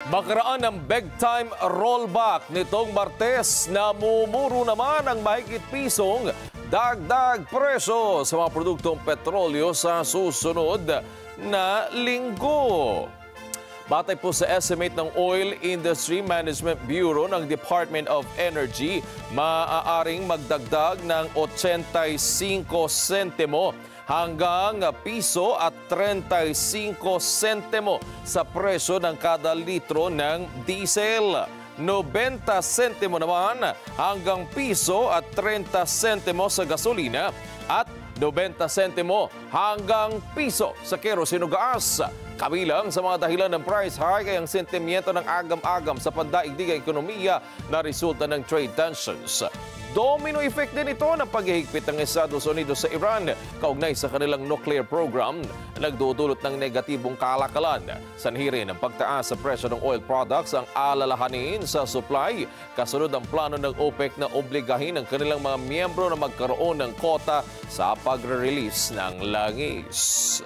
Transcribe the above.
Makaraan ng big-time rollback nitong Martes, namumuro naman ang mahigit pisong dagdag presyo sa mga produktong petrolyo sa susunod na linggo. Batay po sa estimate ng Oil Industry Management Bureau ng Department of Energy, maaaring magdagdag ng 85 sentimo hanggang piso at 35 sentimo sa presyo ng kada litro ng diesel. 90 sentimo naman hanggang piso at 30 sentimo sa gasolina at 90 sentimo hanggang piso sa kerosene o gas. Kabilang sa mga dahilan ng price hike ay ang sentimiento ng agam-agam sa pandaigdigang ekonomiya na resulta ng trade tensions. Domino effect din ito ng paghihigpit ng Estados Unidos sa Iran kaugnay sa kanilang nuclear program na nagdudulot ng negatibong kalakalan. Sanhirin ng pagtaas sa presyo ng oil products ang alalahanin sa supply kasunod ang plano ng OPEC na obligahin ang kanilang mga miyembro na magkaroon ng kota sa pagre-release ng langis.